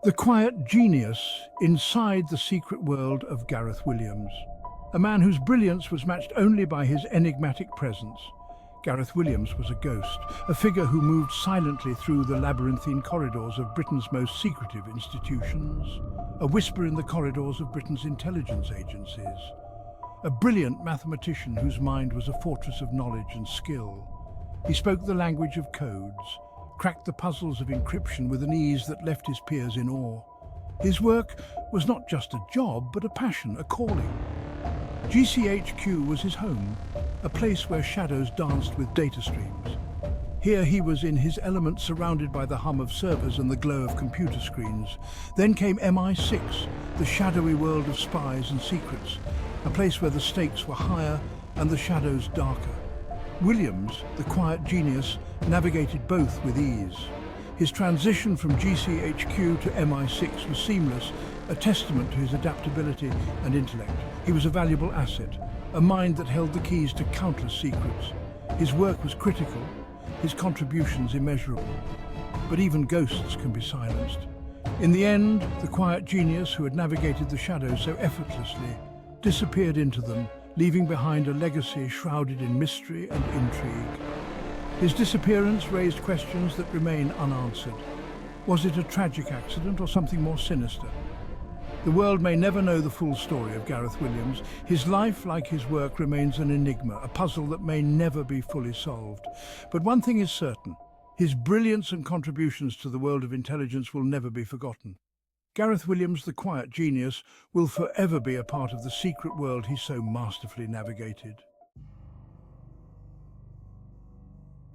The quiet genius inside the secret world of Gareth Williams. A man whose brilliance was matched only by his enigmatic presence. Gareth Williams was a ghost, a figure who moved silently through the labyrinthine corridors of Britain's most secretive institutions. A whisper in the corridors of Britain's intelligence agencies. A brilliant mathematician whose mind was a fortress of knowledge and skill. He spoke the language of codes, cracked the puzzles of encryption with an ease that left his peers in awe. His work was not just a job, but a passion, a calling. GCHQ was his home, a place where shadows danced with data streams. Here he was in his element, surrounded by the hum of servers and the glow of computer screens. Then came MI6, the shadowy world of spies and secrets, a place where the stakes were higher and the shadows darker. Williams, the quiet genius, navigated both with ease. His transition from GCHQ to MI6 was seamless, a testament to his adaptability and intellect. He was a valuable asset, a mind that held the keys to countless secrets. His work was critical, his contributions immeasurable. But even ghosts can be silenced. In the end, the quiet genius who had navigated the shadows so effortlessly disappeared into them, leaving behind a legacy shrouded in mystery and intrigue. His disappearance raised questions that remain unanswered. Was it a tragic accident or something more sinister? The world may never know the full story of Gareth Williams. His life, like his work, remains an enigma, a puzzle that may never be fully solved. But one thing is certain: his brilliance and contributions to the world of intelligence will never be forgotten. Gareth Williams, the quiet genius, will forever be a part of the secret world he so masterfully navigated.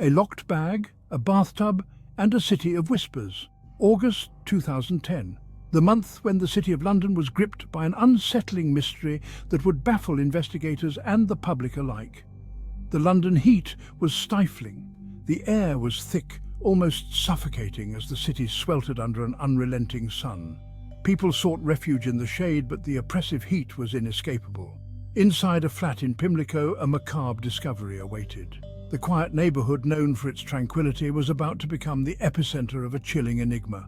A locked bag, a bathtub, and a city of whispers. August 2010. The month when the City of London was gripped by an unsettling mystery that would baffle investigators and the public alike. The London heat was stifling. The air was thick, almost suffocating as the city sweltered under an unrelenting sun. People sought refuge in the shade, but the oppressive heat was inescapable. Inside a flat in Pimlico, a macabre discovery awaited. The quiet neighbourhood, known for its tranquility, was about to become the epicenter of a chilling enigma.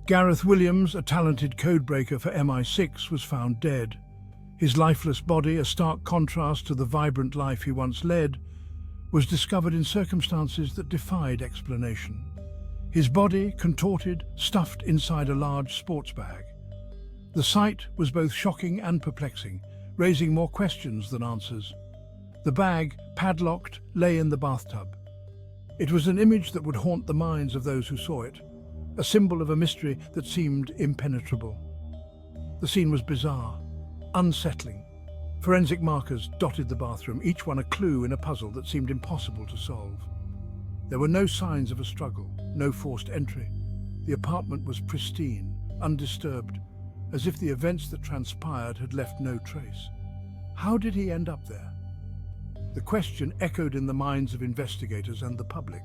Gareth Williams, a talented codebreaker for MI6, was found dead. His lifeless body, a stark contrast to the vibrant life he once led, was discovered in circumstances that defied explanation. His body, contorted, stuffed inside a large sports bag. The sight was both shocking and perplexing, raising more questions than answers. The bag, padlocked, lay in the bathtub. It was an image that would haunt the minds of those who saw it, a symbol of a mystery that seemed impenetrable. The scene was bizarre, unsettling. Forensic markers dotted the bathroom, each one a clue in a puzzle that seemed impossible to solve. There were no signs of a struggle, no forced entry. The apartment was pristine, undisturbed, as if the events that transpired had left no trace. How did he end up there? The question echoed in the minds of investigators and the public.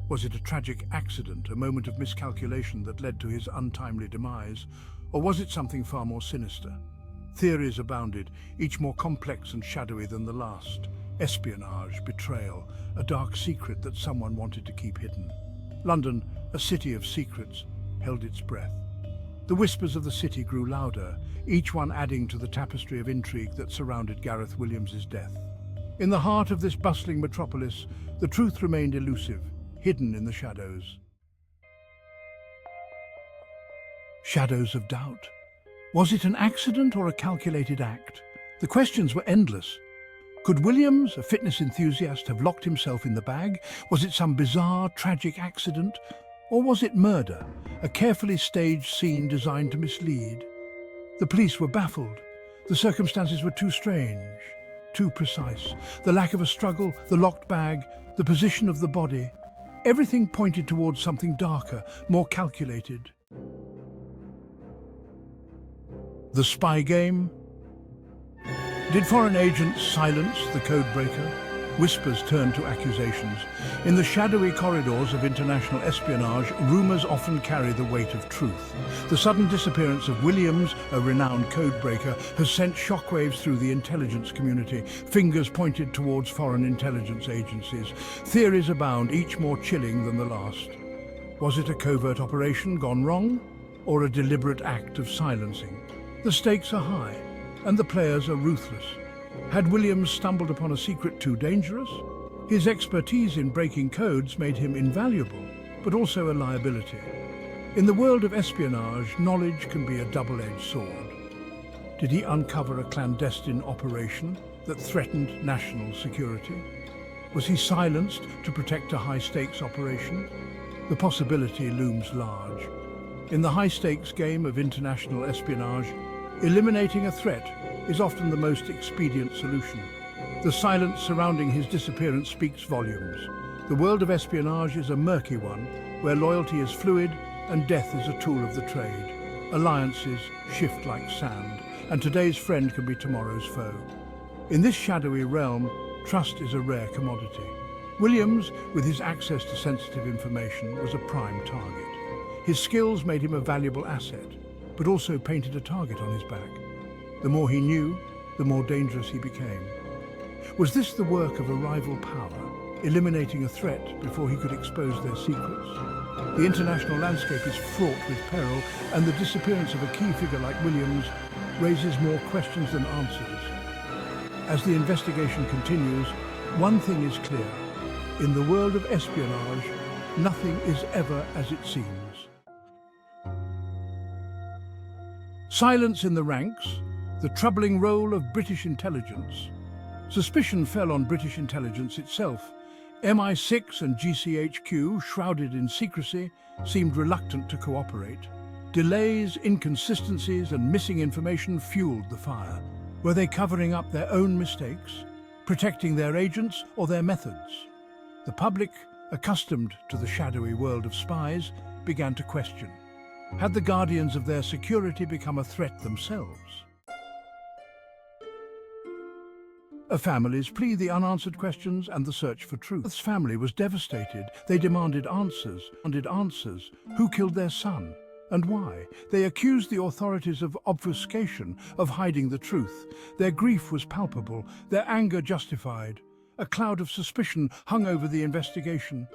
Was it a tragic accident, a moment of miscalculation that led to his untimely demise? Or was it something far more sinister? Theories abounded, each more complex and shadowy than the last. Espionage, betrayal, a dark secret that someone wanted to keep hidden. London, a city of secrets, held its breath. The whispers of the city grew louder, each one adding to the tapestry of intrigue that surrounded Gareth Williams's death. In the heart of this bustling metropolis, the truth remained elusive, hidden in the shadows. Shadows of doubt. Was it an accident or a calculated act? The questions were endless. Could Williams, a fitness enthusiast, have locked himself in the bag? Was it some bizarre, tragic accident? Or was it murder, a carefully staged scene designed to mislead? The police were baffled. The circumstances were too strange, too precise. The lack of a struggle, the locked bag, the position of the body. Everything pointed towards something darker, more calculated. The spy game? Did foreign agents silence the codebreaker? Whispers turned to accusations. In the shadowy corridors of international espionage, rumors often carry the weight of truth. The sudden disappearance of Williams, a renowned codebreaker, has sent shockwaves through the intelligence community. Fingers pointed towards foreign intelligence agencies. Theories abound, each more chilling than the last. Was it a covert operation gone wrong? or a deliberate act of silencing. The stakes are high, and the players are ruthless. Had Williams stumbled upon a secret too dangerous? His expertise in breaking codes made him invaluable, but also a liability. In the world of espionage, knowledge can be a double-edged sword. Did he uncover a clandestine operation that threatened national security? Was he silenced to protect a high-stakes operation? The possibility looms large. In the high-stakes game of international espionage, eliminating a threat is often the most expedient solution. The silence surrounding his disappearance speaks volumes. The world of espionage is a murky one, where loyalty is fluid and death is a tool of the trade. Alliances shift like sand, and today's friend can be tomorrow's foe. In this shadowy realm, trust is a rare commodity. Williams, with his access to sensitive information, was a prime target. His skills made him a valuable asset, but also painted a target on his back. The more he knew, the more dangerous he became. Was this the work of a rival power, eliminating a threat before he could expose their secrets? The international landscape is fraught with peril, and the disappearance of a key figure like Williams raises more questions than answers. As the investigation continues, one thing is clear. In the world of espionage, nothing is ever as it seems. Silence in the ranks, the troubling role of British intelligence. Suspicion fell on British intelligence itself. MI6 and GCHQ, shrouded in secrecy, seemed reluctant to cooperate. Delays, inconsistencies, and missing information fueled the fire. Were they covering up their own mistakes, protecting their agents or their methods? The public, accustomed to the shadowy world of spies, began to question. Had the guardians of their security become a threat themselves? A family's plea, the unanswered questions, and the search for truth. Gareth's family was devastated. They demanded answers. Who killed their son? And why? They accused the authorities of obfuscation, of hiding the truth. Their grief was palpable, their anger justified. A cloud of suspicion hung over the investigation.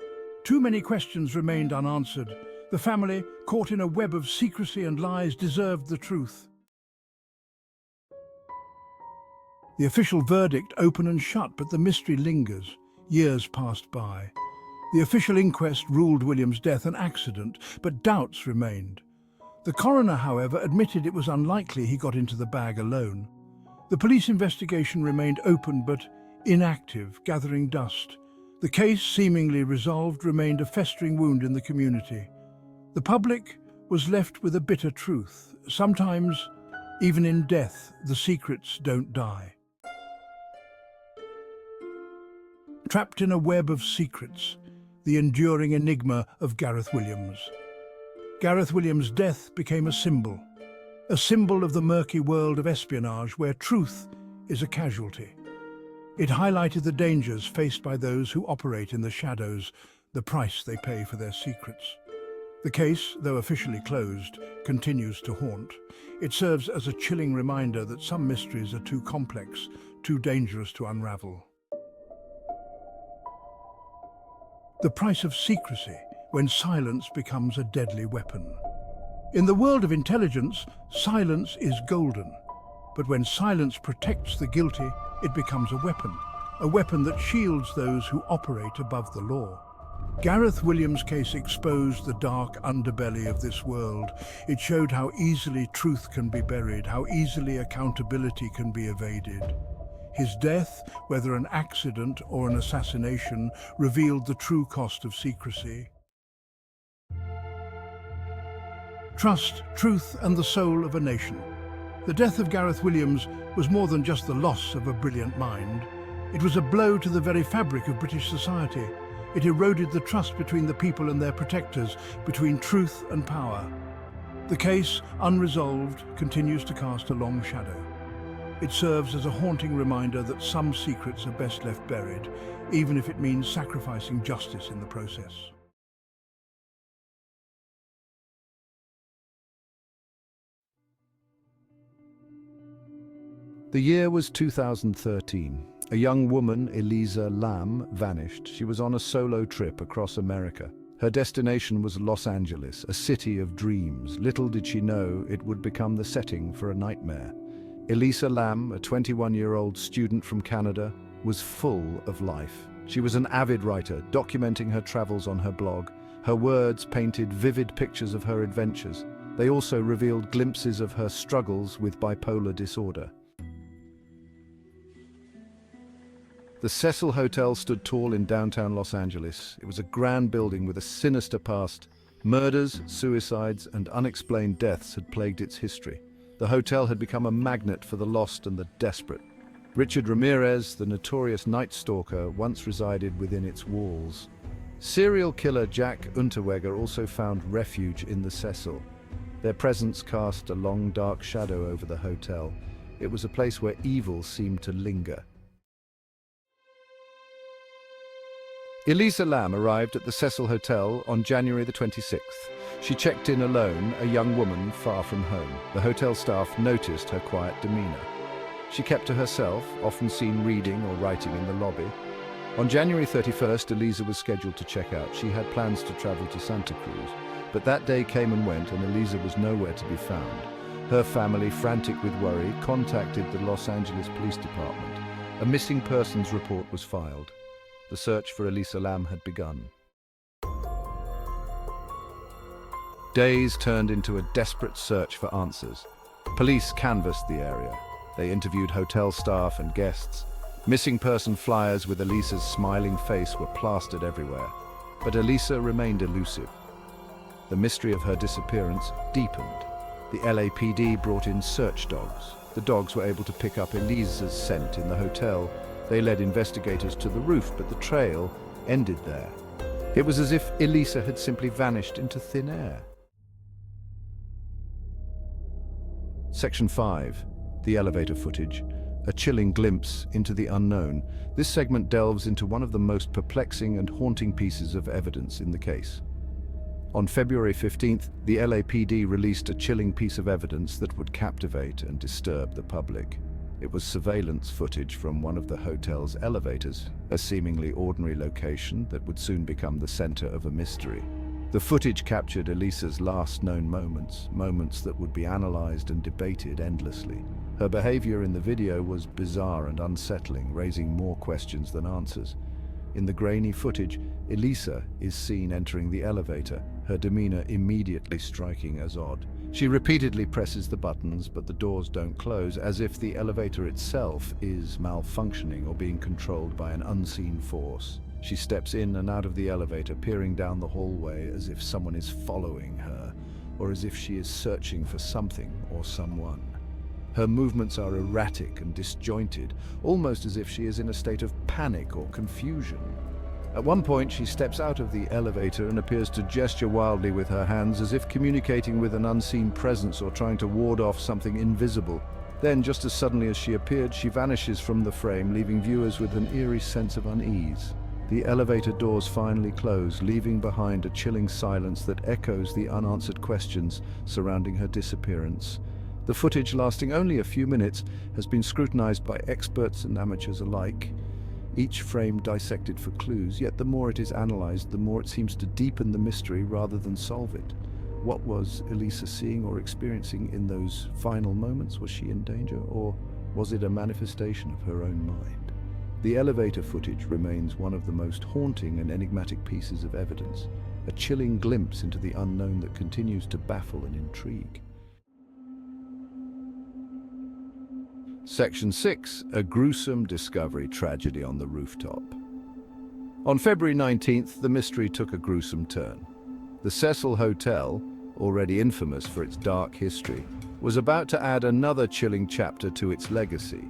Too many questions remained unanswered. The family, caught in a web of secrecy and lies, deserved the truth. The official verdict open and shut, but the mystery lingers. Years passed by. The official inquest ruled William's death an accident, but doubts remained. The coroner, however, admitted it was unlikely he got into the bag alone. The police investigation remained open but inactive, gathering dust. The case, seemingly resolved, remained a festering wound in the community. The public was left with a bitter truth. Sometimes, even in death, the secrets don't die. Trapped in a web of secrets, the enduring enigma of Gareth Williams. Gareth Williams' death became a symbol of the murky world of espionage where truth is a casualty. It highlighted the dangers faced by those who operate in the shadows, the price they pay for their secrets. The case, though officially closed, continues to haunt. It serves as a chilling reminder that some mysteries are too complex, too dangerous to unravel. The price of secrecy, when silence becomes a deadly weapon. In the world of intelligence, silence is golden. But when silence protects the guilty, it becomes a weapon that shields those who operate above the law. Gareth Williams' case exposed the dark underbelly of this world. It showed how easily truth can be buried, how easily accountability can be evaded. His death, whether an accident or an assassination, revealed the true cost of secrecy. Trust, truth, and the soul of a nation. The death of Gareth Williams was more than just the loss of a brilliant mind. It was a blow to the very fabric of British society. It eroded the trust between the people and their protectors, between truth and power. The case, unresolved, continues to cast a long shadow. It serves as a haunting reminder that some secrets are best left buried, even if it means sacrificing justice in the process. The year was 2013. A young woman, Eliza Lamb, vanished. She was on a solo trip across America. Her destination was Los Angeles, a city of dreams. Little did she know it would become the setting for a nightmare. Elisa Lam, a 21-year-old student from Canada, was full of life. She was an avid writer, documenting her travels on her blog. Her words painted vivid pictures of her adventures. They also revealed glimpses of her struggles with bipolar disorder. The Cecil Hotel stood tall in downtown Los Angeles. It was a grand building with a sinister past. Murders, suicides, and unexplained deaths had plagued its history. The hotel had become a magnet for the lost and the desperate. Richard Ramirez, the notorious Night Stalker, once resided within its walls. Serial killer Jack Unterweger also found refuge in the Cecil. Their presence cast a long, dark shadow over the hotel. It was a place where evil seemed to linger. Elisa Lam arrived at the Cecil Hotel on January the 26th. She checked in alone, a young woman far from home. The hotel staff noticed her quiet demeanor. She kept to herself, often seen reading or writing in the lobby. On January 31st, Elisa was scheduled to check out. She had plans to travel to Santa Cruz, but that day came and went, and Elisa was nowhere to be found. Her family, frantic with worry, contacted the Los Angeles Police Department. A missing persons report was filed. The search for Elisa Lam had begun. Days turned into a desperate search for answers. Police canvassed the area. They interviewed hotel staff and guests. Missing person flyers with Elisa's smiling face were plastered everywhere. But Elisa remained elusive. The mystery of her disappearance deepened. The LAPD brought in search dogs. The dogs were able to pick up Elisa's scent in the hotel. They led investigators to the roof, but the trail ended there. It was as if Elisa had simply vanished into thin air. Section 5. The elevator footage. A chilling glimpse into the unknown. This segment delves into one of the most perplexing and haunting pieces of evidence in the case. On February 15th, the LAPD released a chilling piece of evidence that would captivate and disturb the public. It was surveillance footage from one of the hotel's elevators, a seemingly ordinary location that would soon become the center of a mystery. The footage captured Elisa's last known moments, moments that would be analyzed and debated endlessly. Her behavior in the video was bizarre and unsettling, raising more questions than answers. In the grainy footage, Elisa is seen entering the elevator, her demeanor immediately striking as odd. She repeatedly presses the buttons, but the doors don't close, as if the elevator itself is malfunctioning or being controlled by an unseen force. She steps in and out of the elevator, peering down the hallway as if someone is following her, or as if she is searching for something or someone. Her movements are erratic and disjointed, almost as if she is in a state of panic or confusion. At one point, she steps out of the elevator and appears to gesture wildly with her hands, as if communicating with an unseen presence or trying to ward off something invisible. Then, just as suddenly as she appeared, she vanishes from the frame, leaving viewers with an eerie sense of unease. The elevator doors finally close, leaving behind a chilling silence that echoes the unanswered questions surrounding her disappearance. The footage, lasting only a few minutes, has been scrutinized by experts and amateurs alike. Each frame dissected for clues, yet the more it is analyzed, the more it seems to deepen the mystery rather than solve it. What was Elisa seeing or experiencing in those final moments? Was she in danger, or was it a manifestation of her own mind? The elevator footage remains one of the most haunting and enigmatic pieces of evidence, a chilling glimpse into the unknown that continues to baffle and intrigue. Section 6. A gruesome discovery tragedy on the rooftop. On February 19th, the mystery took a gruesome turn. The Cecil Hotel, already infamous for its dark history, was about to add another chilling chapter to its legacy.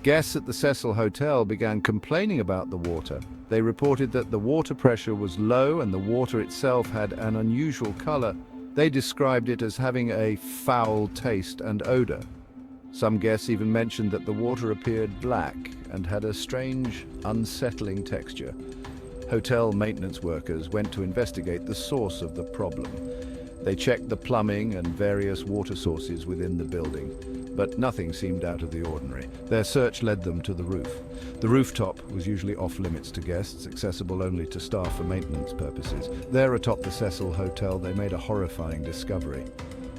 Guests at the Cecil Hotel began complaining about the water. They reported that the water pressure was low and the water itself had an unusual color. They described it as having a foul taste and odor. Some guests even mentioned that the water appeared black and had a strange, unsettling texture. Hotel maintenance workers went to investigate the source of the problem. They checked the plumbing and various water sources within the building. But nothing seemed out of the ordinary. Their search led them to the roof. The rooftop was usually off-limits to guests, accessible only to staff for maintenance purposes. There atop the Cecil Hotel, they made a horrifying discovery.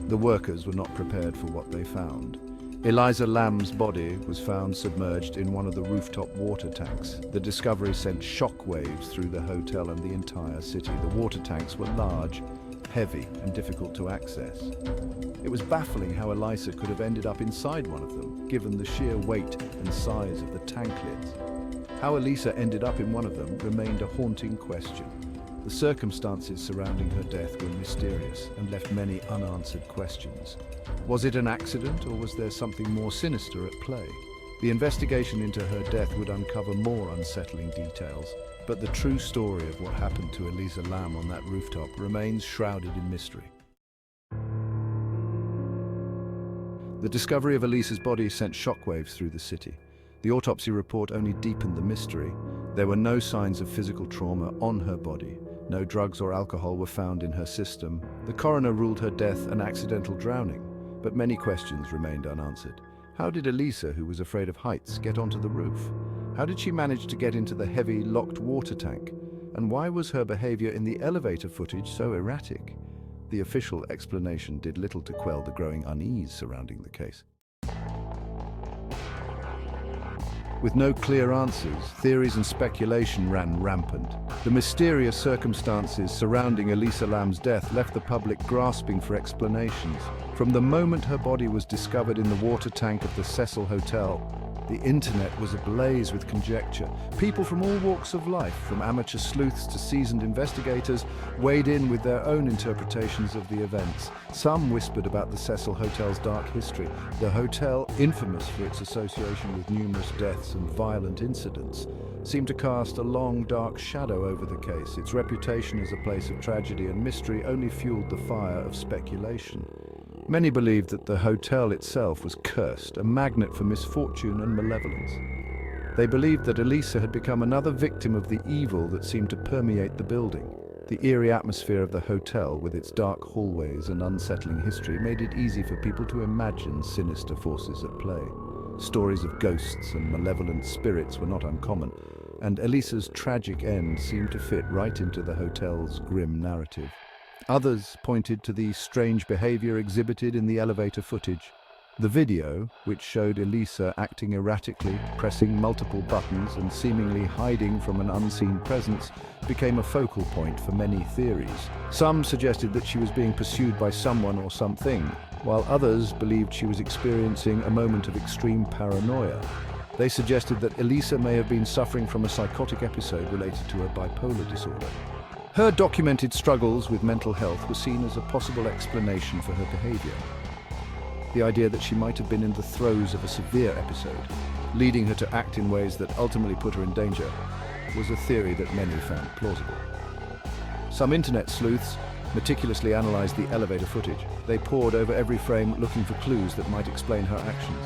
The workers were not prepared for what they found. Eliza Lamb's body was found submerged in one of the rooftop water tanks. The discovery sent shockwaves through the hotel and the entire city. The water tanks were large, heavy, and difficult to access. It was baffling how Eliza could have ended up inside one of them, given the sheer weight and size of the tank lids. How Eliza ended up in one of them remained a haunting question. The circumstances surrounding her death were mysterious and left many unanswered questions. Was it an accident, or was there something more sinister at play? The investigation into her death would uncover more unsettling details, but the true story of what happened to Eliza Lamb on that rooftop remains shrouded in mystery. The discovery of Eliza's body sent shockwaves through the city. The autopsy report only deepened the mystery. There were no signs of physical trauma on her body. No drugs or alcohol were found in her system. The coroner ruled her death an accidental drowning, but many questions remained unanswered. How did Eliza, who was afraid of heights, get onto the roof? How did she manage to get into the heavy, locked water tank? And why was her behavior in the elevator footage so erratic? The official explanation did little to quell the growing unease surrounding the case. With no clear answers, theories and speculation ran rampant. The mysterious circumstances surrounding Eliza Lamb's death left the public grasping for explanations. From the moment her body was discovered in the water tank of the Cecil Hotel, the internet was ablaze with conjecture. People from all walks of life, from amateur sleuths to seasoned investigators, weighed in with their own interpretations of the events. Some whispered about the Cecil Hotel's dark history, the hotel, infamous for its association with numerous deaths and violent incidents, seemed to cast a long, dark shadow over the case. Its reputation as a place of tragedy and mystery only fueled the fire of speculation. Many believed that the hotel itself was cursed, a magnet for misfortune and malevolence. They believed that Eliza had become another victim of the evil that seemed to permeate the building. The eerie atmosphere of the hotel, with its dark hallways and unsettling history, made it easy for people to imagine sinister forces at play. Stories of ghosts and malevolent spirits were not uncommon, and Eliza's tragic end seemed to fit right into the hotel's grim narrative. Others pointed to the strange behavior exhibited in the elevator footage. The video, which showed Eliza acting erratically, pressing multiple buttons and seemingly hiding from an unseen presence, became a focal point for many theories. Some suggested that she was being pursued by someone or something, while others believed she was experiencing a moment of extreme paranoia. They suggested that Eliza may have been suffering from a psychotic episode related to her bipolar disorder. Her documented struggles with mental health were seen as a possible explanation for her behavior. The idea that she might have been in the throes of a severe episode, leading her to act in ways that ultimately put her in danger, was a theory that many found plausible. Some internet sleuths meticulously analyzed the elevator footage. They pored over every frame looking for clues that might explain her actions.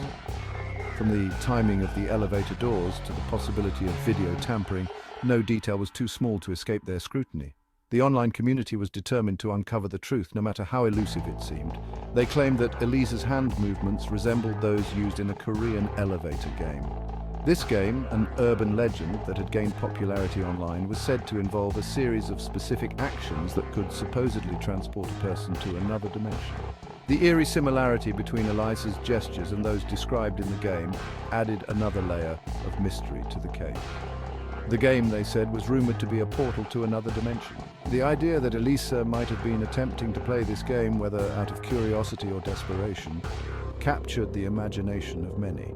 From the timing of the elevator doors to the possibility of video tampering, no detail was too small to escape their scrutiny. The online community was determined to uncover the truth, no matter how elusive it seemed. They claimed that Eliza's hand movements resembled those used in a Korean elevator game. This game, an urban legend that had gained popularity online, was said to involve a series of specific actions that could supposedly transport a person to another dimension. The eerie similarity between Eliza's gestures and those described in the game added another layer of mystery to the case. The game, they said, was rumored to be a portal to another dimension. The idea that Eliza might have been attempting to play this game, whether out of curiosity or desperation, captured the imagination of many.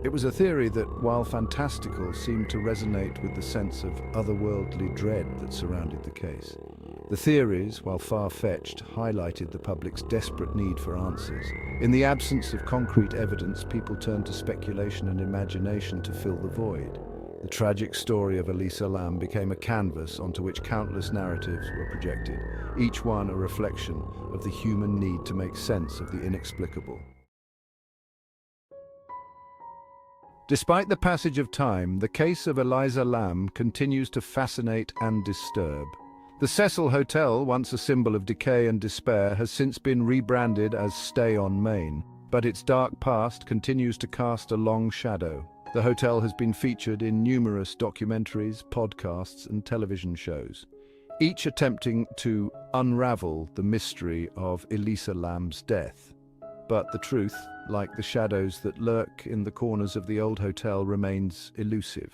It was a theory that, while fantastical, seemed to resonate with the sense of otherworldly dread that surrounded the case. The theories, while far-fetched, highlighted the public's desperate need for answers. In the absence of concrete evidence, people turned to speculation and imagination to fill the void. The tragic story of Eliza Lamb became a canvas onto which countless narratives were projected, each one a reflection of the human need to make sense of the inexplicable. Despite the passage of time, the case of Eliza Lamb continues to fascinate and disturb. The Cecil Hotel, once a symbol of decay and despair, has since been rebranded as Stay on Main. But its dark past continues to cast a long shadow. The hotel has been featured in numerous documentaries, podcasts, and television shows, each attempting to unravel the mystery of Elisa Lam's death. But the truth, like the shadows that lurk in the corners of the old hotel, remains elusive.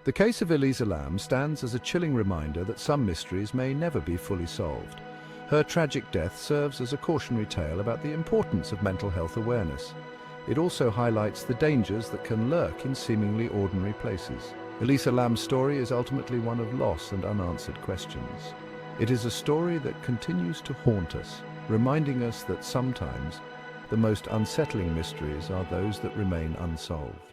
The case of Elisa Lam stands as a chilling reminder that some mysteries may never be fully solved. Her tragic death serves as a cautionary tale about the importance of mental health awareness. It also highlights the dangers that can lurk in seemingly ordinary places. Elisa Lam's story is ultimately one of loss and unanswered questions. It is a story that continues to haunt us, reminding us that sometimes the most unsettling mysteries are those that remain unsolved.